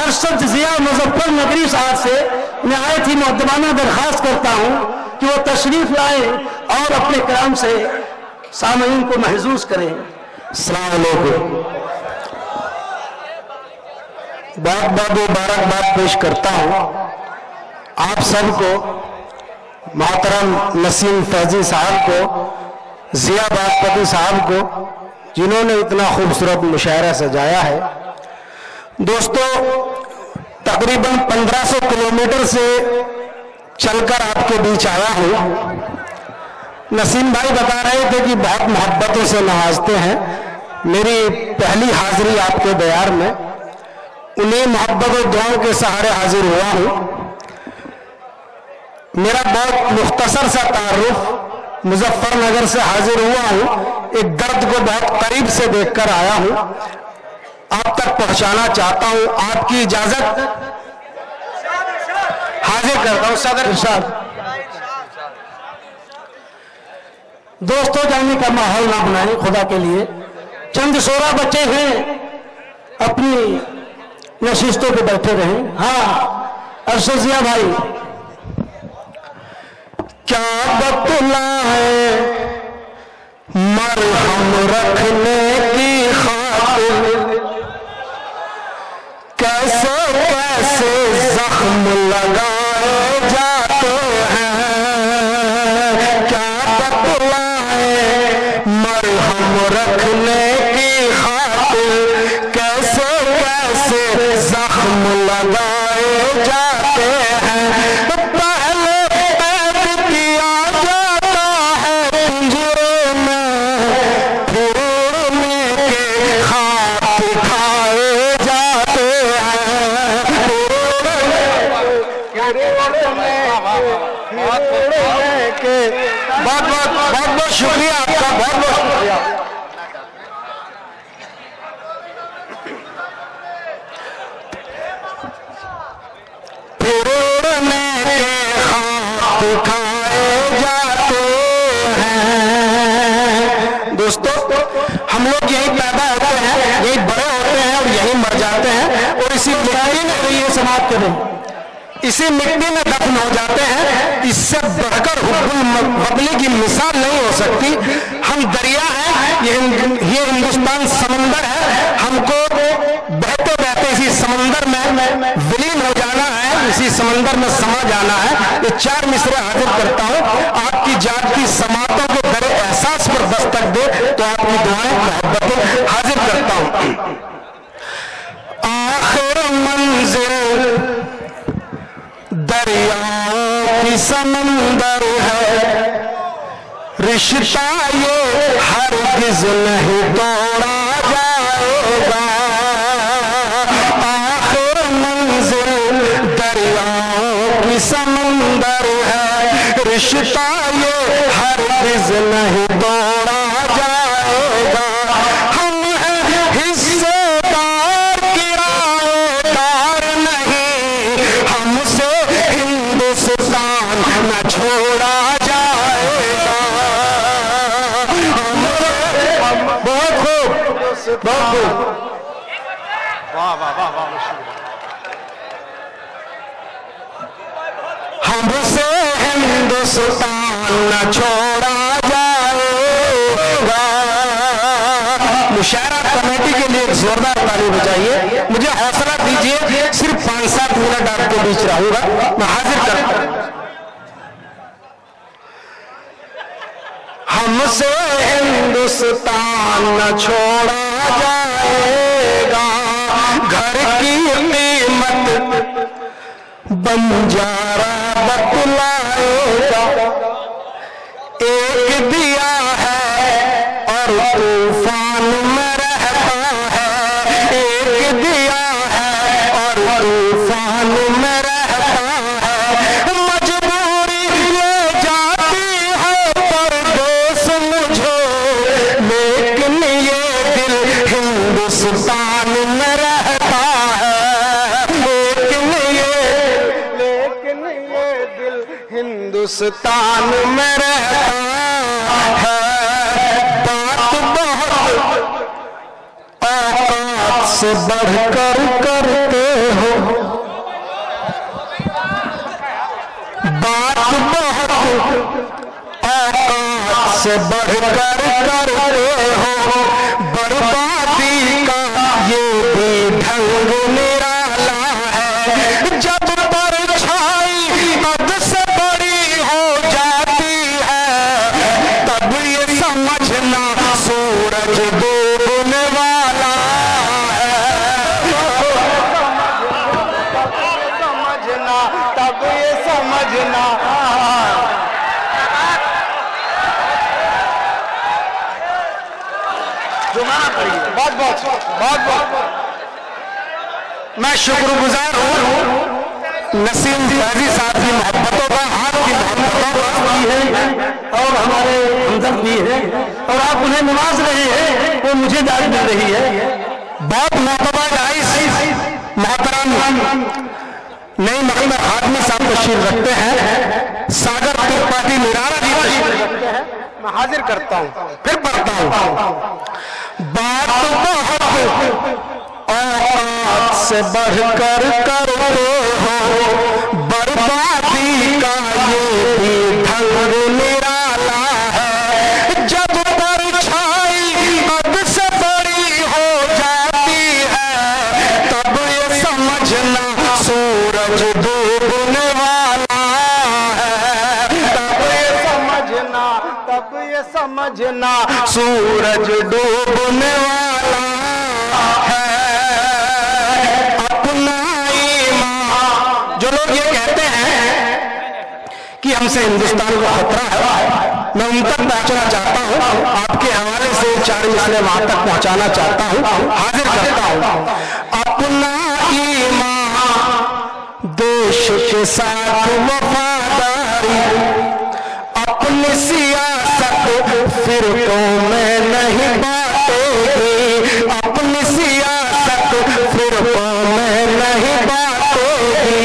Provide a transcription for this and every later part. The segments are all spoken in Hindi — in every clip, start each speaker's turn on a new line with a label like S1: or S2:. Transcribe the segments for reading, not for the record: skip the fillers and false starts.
S1: अरशद जिया मुजफ्फरनगरी साहब से निहायत ही मुअद्दबाना दरख्वास्त करता हूँ कि वो तशरीफ लाए और अपने कलाम से सामईन को महसूस करें। अस्सलाम वालेकुम। बहुत बहुत मुबारकबाद पेश करता हूँ आप सबको, मोहतरम नसीम फैजी साहब को, जिया बागपती साहब को, जिन्होंने इतना खूबसूरत मुशायरा सजाया है। दोस्तों, तकरीबन 1500 किलोमीटर से चलकर आपके बीच आया हूँ। नसीम भाई बता रहे थे कि बहुत मोहब्बतों से नवाजते हैं। मेरी पहली हाजिरी आपके दयार में उन्हीं मोहब्बत और दुआओं के सहारे हाजिर हुआ हूँ। मेरा बहुत मुख्तसर सा तारुफ, मुजफ्फरनगर से हाजिर हुआ हूँ। एक दर्द को बहुत करीब से देखकर आया हूँ, आप तक पहुंचाना चाहता हूँ। आपकी इजाजत हाजिर करता हूँ सदर इरशाद। दोस्तों, जाने का माहौल ना बनाए खुदा के लिए। चंद 16 बच्चे हैं, अपनी नशिस्तों पे बैठे रहे। हाँ अरशद जिया भाई, क्या बतलाए मरहम रखने की खातिर, कैसे कैसे जख्म लगाए जाते हैं। क्या बतलाए मरहम रखने की खातिर, कैसे कैसे जख्म लगाए जाते हैं। बहुत बहुत शुक्रिया आपका, बहुत बहुत शुक्रिया। फिरोड़ने के खाब खाए जाते हैं। दोस्तों, हम लोग यही पैदा होते हैं, यही बड़े होते हैं और यही मर जाते हैं और इसी मिट्टी में तो ये समाप्त करें, इसी मिट्टी में दफन हो जाते हैं। इससे बढ़कर हुब्बुल वतनी की मिसाल नहीं हो सकती। हम दरिया हैं, ये हिंदुस्तान समंदर है। हमको बहते बहते इसी समंदर में विलीन हो जाना है, इसी समंदर में समा जाना है। ये 4 मिसरे हाजिर करता हूँ। आपकी जात की समातों को दरे एहसास पर दस्तक दे तो आपकी दुआएं मोहब्बतें हाजिर करता हूँ। आखिर मंजिल दरियाओं की समंदर है, रिश्ता ये हरगिज़ नहीं तोड़ा जाएगा। आखिर मंजिल दरियाओं की समंदर है, रिश्ता ये हरगिज़ नहीं तोड़ा जाएगा। हम हैं हिस्सेदार किराएदार नहीं, हमसे हिंदुस्तान न छोड़ा जाएगा। बहुत खूब, बहुत खूब, वाह वाह वाह वाह। हमसे हिंदुस्तान न छोड़ा जाएगा। मुशायरा कमेटी के लिए एक जोरदार ताली बजाइए। मुझे हौसला दीजिए, सिर्फ 5-7 मिनट आपके बीच रहूंगा, मैं हाजिर करता हूं। हमसे हिंदुस्तान न छोड़ा जाएगा, घर की कीमत बंजारा बतलाएगा। एक दिया है और तूफान में रहता है, एक दिया है और तूफान में रहता है। मजबूरी ले जाती है परदेस मुझे, लेकिन ये दिल हिंदुस्तान में रहता है। लेकिन ये दिल हिंदुस्तान में रहता है। बात बहुत औकात से बढ़कर करते हो, बात बहुत औकात से बढ़कर करते हो, बर्बादी का ये भी ढंग निराला है, जब परछाई हद से बड़ी हो जाती है, तब ये समझना सूरज डूबने वाला है, समझना तब ये समझना। बहुत बहुत बहुत बहुत मैं शुक्रगुजार हूँ नसीम गाजी साहब की मोहब्बतों का, आपकी मोहब्बतों की है और हमारे हमदर्द भी है, और आप उन्हें नवाज रहे हैं, वो मुझे दाद मिल रही है। बहुत मोहतबा मोहतरम नई मकबर हाजमी साहब तशरीफ रखते हैं, सागर त्रिपाठी निराला जी तशरीफ रखते हैं, मैं हाजिर करता हूँ फिर पढ़ता हूँ। बात बहुत औकात से बढ़कर करते हो, बर्बादी का ये भी ढंग निराला है, जब परछाई हद से बड़ी हो जाती है, तब ये समझना सूरज डूबने वाला है, तब ये समझना सूरज डूबने वाला है। अपना ईमान, जो लोग ये कहते हैं कि हमसे हिंदुस्तान को खतरा है, मैं उन तक पहुंचना चाहता हूं, आपके हवाले से 4 मिसरे वहां तक पहुंचाना चाहता हूं, हाजिर करता हूं। अपना ईमान, देश के साथ वफादारी, अपनी सियासत फिरकों में नहीं बांटेगी, अपनी सियासत फिरकों में नहीं बांटेगी,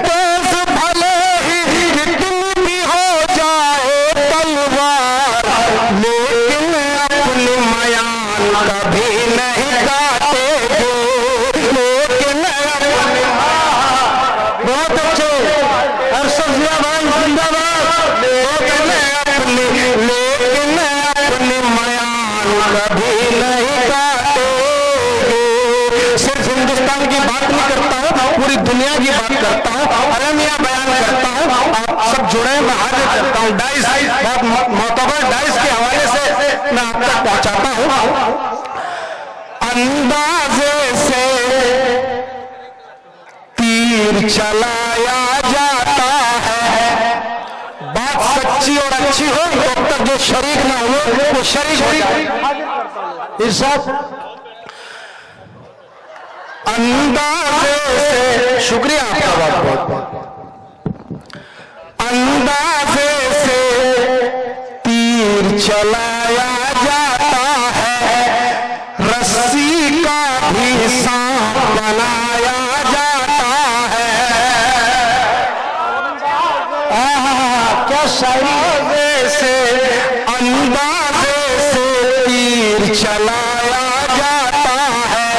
S1: तेज भले ही कितनी भी हो जाए तलवार, लेकिन अपनी मयान कभी नहीं काटेगी, लेकिन अपनी बहुत अच्छे अरशद जिया भाई जिंदाबाद, लेकिन अपनी मयान कभी नहीं काटेगी। सिर्फ हिंदुस्तान की बात नहीं करता हूँ, पूरी दुनिया की बात करता हूँ, अलमिया बयान करता हूँ, आप सब जुड़े, मैं हाजिर करता हूँ। डाइस बहुत मोतबर डाइस के हवाले से मैं आप तक पहुंचाता हूँ। अंदाजे से तीर चलाया जाता है, बात सच्ची और अच्छी हो तो तक जो शरीक ना हो वो शरीक हो जाए। इरशाद अंदाजे से, शुक्रिया आपका बहुत बहुत। अंदाजे से तीर चलाया जाता है, रस्सी का भी सांप बनाया जाता है, क्या शायरी से अंदाजे से तीर चलाया जाता है,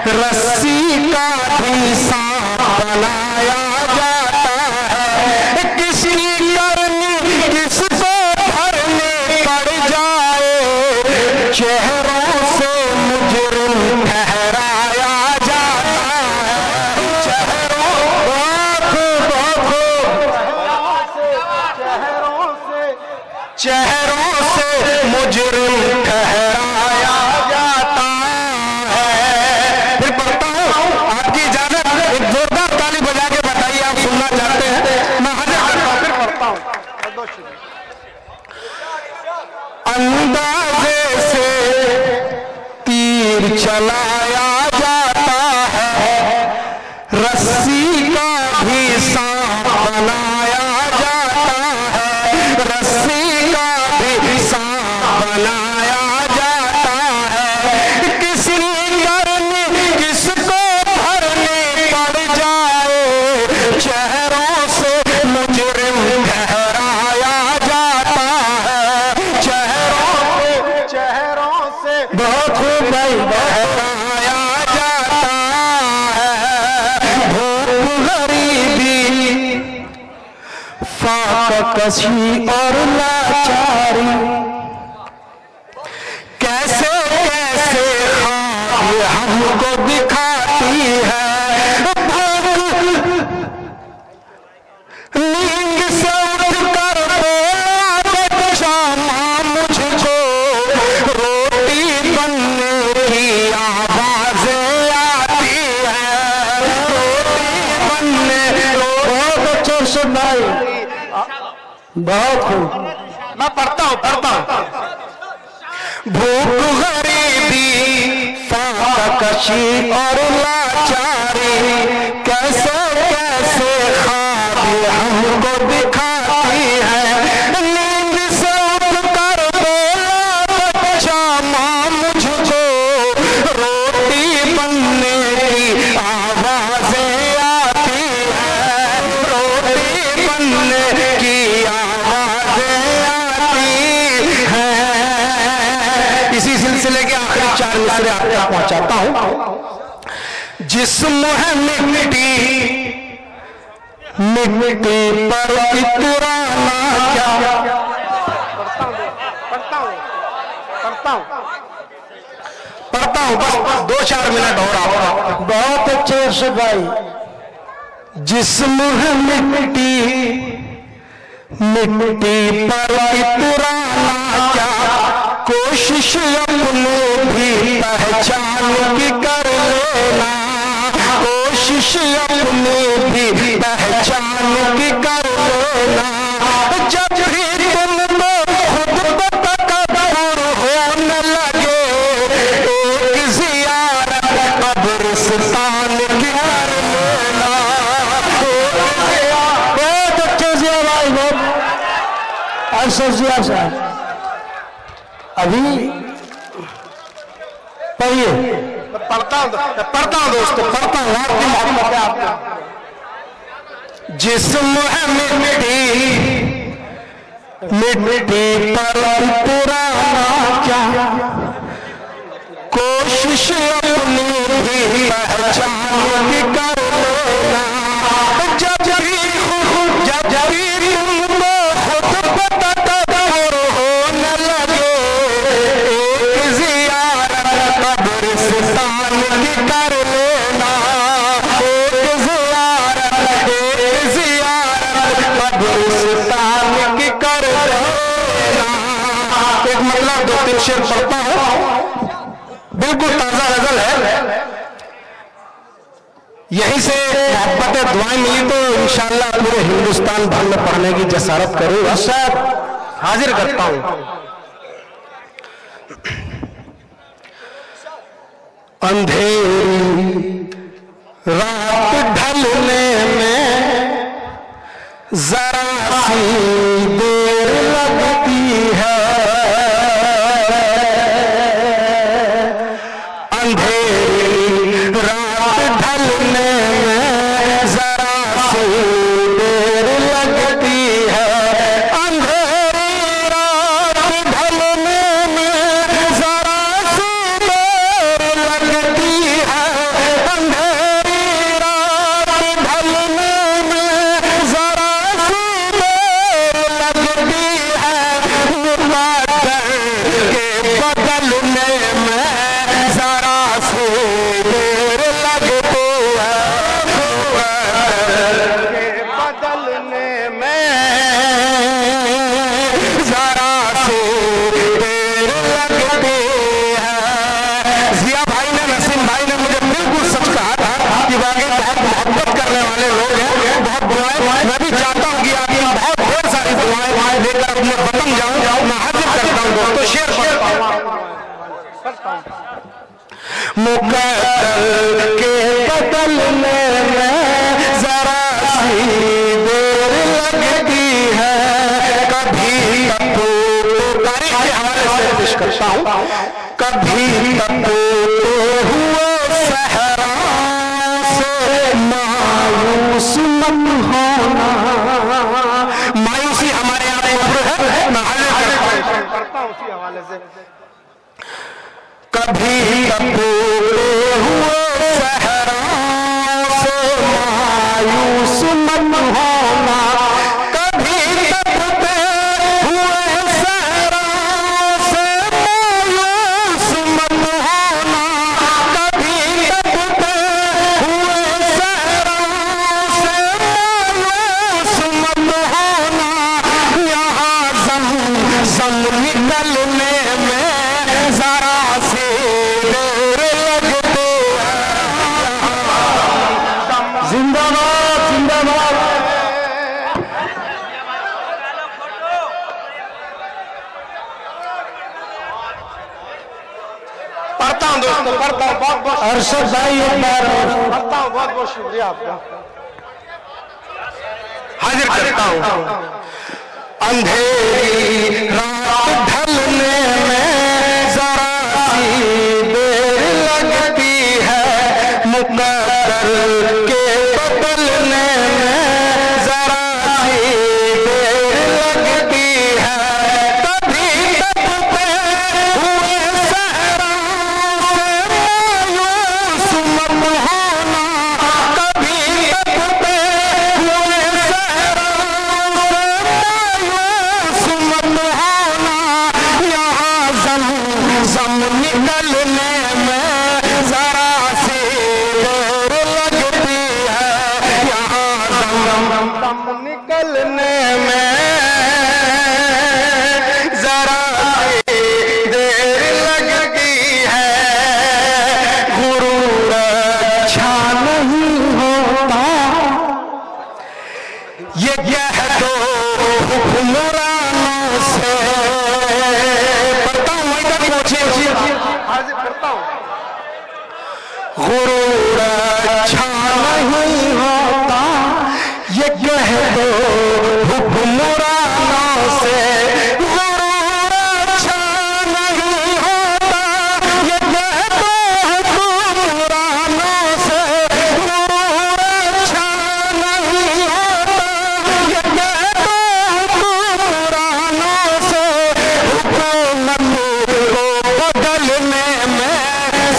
S1: रस्सी का भी सांप बनाया जाता है, किसी करनी किसको भरने पड़ जाए, चेहरों से मुजरिम ठहराया जाता है, चेहरों से मुजरिम ठहराया जाता है। फिर पढ़ता हूँ, आपकी इजाजत, एक जोरदार ताली बजा के बताइए आप सुनना चाहते हैं, मैं हाजिर करता हूँ, फिर पढ़ता हूँ। अंदाजे से तीर चलाया जाता है, रस्सी का भी सांप बनाया जाता है, रस्सी का भी सांप बनाया जाता है, किसी करनी किसको भरने पड़ जाए, चेहरों से मुजरिम ठहराया जाता है, चेहरों से बहुत खूब भाई ठहराया जाता कसी और लाचारी, कैसे कैसे ख्वाब हमको दिखाती है, नींद से उठकर शामा मुझको रोटी बनने की आवाजें आती है, रोटी बनने बहुत अच्छे सुनाई, बहुत मैं पढ़ता हूँ भूख गरीबी फाकशी और लाचारी, कैसे कैसे ख्वाब हमको दिखाती है, नींद से उठकर बोला बच्चा माँ मुझको रोटी बनने की आवाजें आती है, रोटी बनने की आवाजें आती है। इसी सिलसिले के आखिरी 4 मिसरे आप तक पहुंचाता हूं। जिस्म है मिट्टी, मिट्टी पर इतराना क्या, पढ़ता हूं बस 2-4 मिनट हो रहा, बहुत अच्छे से भाई। जिस्म है मिट्टी, मिट्टी पर इतराना क्या, कोशिश अपने भी पहचान की कर लेना, कोशिश अपने भी पहचान की कर लेना, जब भी तुमको खुद को तकब्बुर होने लगे, एक ज़ियारत कब्रिस्तान की कर लेना। बहुत अच्छे से आवाज, बहुत अफसोसिया साहब अभी पढ़िए, पढ़ता हूं दोस्तों, पढ़ता हूं आपकी मोहब्बत है आपको। जिस्म है मिट्टी, मिट्टी पर पुराना क्या, कोशिश अपनी भी पहचान की कर लेना, जब भी तुमको खुद को तकब्बुर होने लगे, एक ज़ियारत कब्रिस्तान की कर लेना, एक ज़ियारत कब्रिस्तान की कर लेना। एक मतलब 2-3 शेर पढ़ता हूं, बिल्कुल ताजा गजल है, यहीं से मोहब्बत दुआएं मिली तो इंशाअल्लाह पूरे हिंदुस्तान भर में पढ़ने की जसारत करूंगा, सब हाजिर करता हूं। अंधेरी रात ढलने में जरा सी देर लगती है, अंधेरी रात ढलने में जरा सी देर लगती है, अंधेरी रात ढलने में जरा सी देर लगती है, अंधेरी रात ढलने में जरा सी देर लगती है, मुक़द्दर के बदलने में जरा सी देर लगती है, मुक़द्दर के बदलने में जरा सी देर लगती है। जिया भाई ने, नसीम भाई ने मुझे बिल्कुल सच कहा था कि वाकई बहुत मोहब्बत करने वाले लोग हैं, बहुत दुआएं, मैं भी चाहता हूँ कि आप बहुत ढेर सारी दुआएं लेकर अपने वतन जाऊं, मैं हाजिर करता हूँ दोस्तों। शेर मुक़द्दर के बदलने में जरा सी देर लगती है, कभी तपो तारीख के हवाले से पेश करता हूँ, कभी तपो हुए सहरा से मायूस मत होना, मायूसी हमारे यहाँ पर है, मैं हाजिर करता हूँ उसी हवाले से। कभी तपो हुए सहरा से मायूस मत होना, कभी जिंदाबाद जिंदाबाद।
S2: पढ़ता हूँ दोस्तों, पढ़ता हूँ। बहुत बहुत
S1: अरशद भाई एक बार
S2: पढ़ता हूँ। बहुत बहुत शुक्रिया आपका। हाजिर करता हूँ।
S1: अंधेरी रात ढलने में जरा सी देर लगती है, मुकद्दर के बदलने में जरा सी देर लगती है। कभी तपते हुए सहराओं से मायूस मत होना, कभी तपते हुए सहराओं से मायूस मत होना, यहाँ ज़म निकलने में जरा सी देर लगती है, यहाँ ज़म निकलने में जरा सी देर लगती है। गुरूर अच्छा नहीं होता, ये कह दो हुक्मरानों से। पढ़ता हूँ, वहीं तक पहुंचे।
S2: हाजिर करता हूँ।
S1: गुरूर अच्छा नहीं होता, ये कह दो हुक्मरानों से। गुरूर अच्छा नहीं होता, ये कह दो हुक्मरानों से। गुरूर अच्छा नहीं होता, ये कह दो हुक्मरानों से। हुकूमत को बदलने में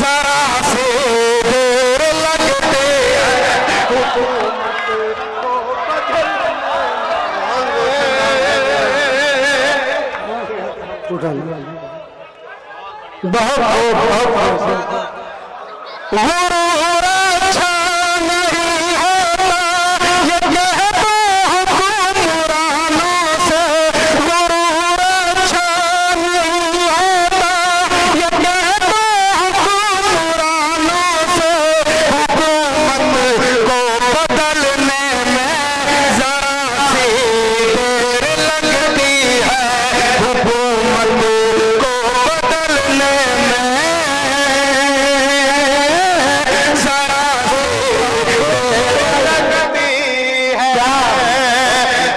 S1: जरा सी देर लगती है, बहुत गुरूर अच्छा नहीं होता, ये कह दो हुक्मरानों से। गुरूर अच्छा नहीं होता, ये कह दो हुक्मरानों से। हुकूमत को बदलने में जरा सी देर लगती है, हुकूमत को बदलने में जरा सी देर लगती है।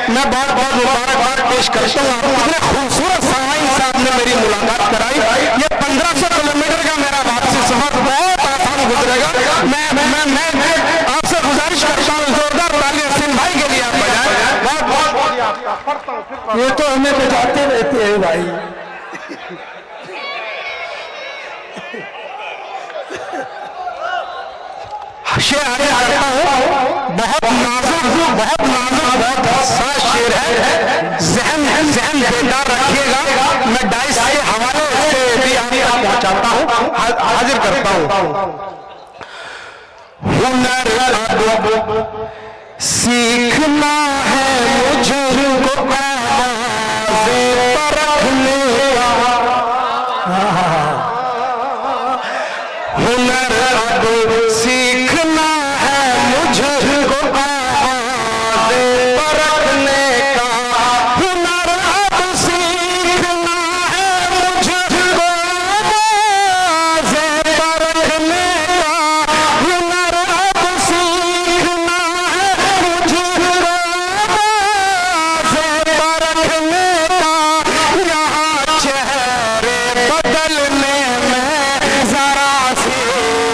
S1: मैं बहुत बहुत मुबारकबाद पेश करता हूँ। इतने खूबसूरत साईं साहब ने मेरी मुलाकात कराई। ये 1500 किलोमीटर का मेरा वापसी सफर बहुत आसान गुजरेगा। मैं आपसे गुजारिश करता हूँ, जोरदार तालियां सिंह भाई के लिए आप बजाएं। बहुत बहुत
S2: पढ़ता हूँ फिर।
S1: ये तो हमें बजाते रहते हैं भाई। शेर आगे आता हूँ। बहुत नाजुक बहुत हसास शेर है। जहन बेदार रखिएगा। मैं डाइस के हवाले से भी आप तक पहुंचाता हूँ, हाजिर करता हूँ। हुनर अब सीखना है मुझको आवाज़े परखने का। हुनर अब सीखना है मुझको आवाज़े परखने का। हुनर अब सीखना है मुझको आवाज़े परखने का। हुनर अब सीखना है मुझको आवाज़े परखने का। यहाँ चेहरे बदलने में जरा सी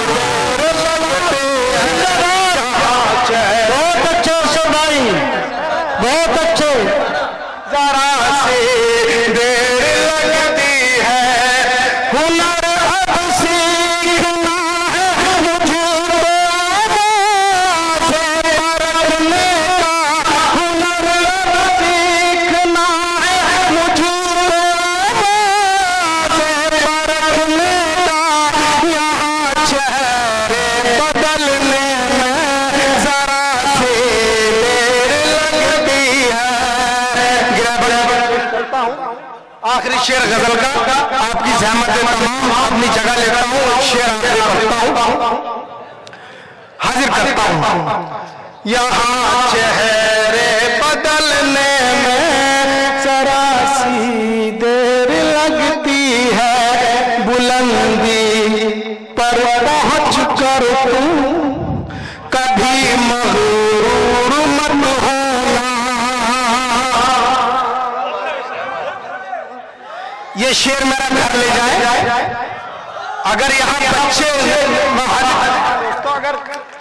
S1: देर लगती है। बहुत अच्छे भाई, बहुत अच्छे। जरा सी देर लगती है। हुनर अब सीखना है मुझको आवाज़े परखने का। हुनर अब सीखना है मुझको आवाज़े परखने का। यहाँ चेहरे बदलने में जरा सी देर लगती है। आखिरी शेर गजल का आपकी जहमत तमाम अपनी जगह लेता हूँ। शेर आखिरी पढ़ता हूँ। हाजिर करता हूं। यहाँ चेहरे बदलने में जरा सी देर लगती है, बुलंदी पर पहुंच कर तू कभी मगरूर मत होना। ये शेर मेरा घर ले जाए। अगर यहाँ बच्चे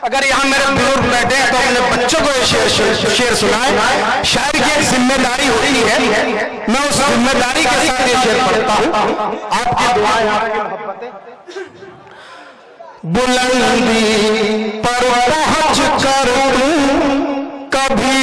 S1: अगर यहाँ मेरे बुजुर्ग बैठे हैं तो अपने बच्चों को ये शेर सुनाए। शायर की एक जिम्मेदारी होती है, मैं उस जिम्मेदारी के साथ ये शेर पढ़ता हूँ। आपकी दुआएं, आपकी मोहब्बतें। बुलंदी पर पहुंच कर कभी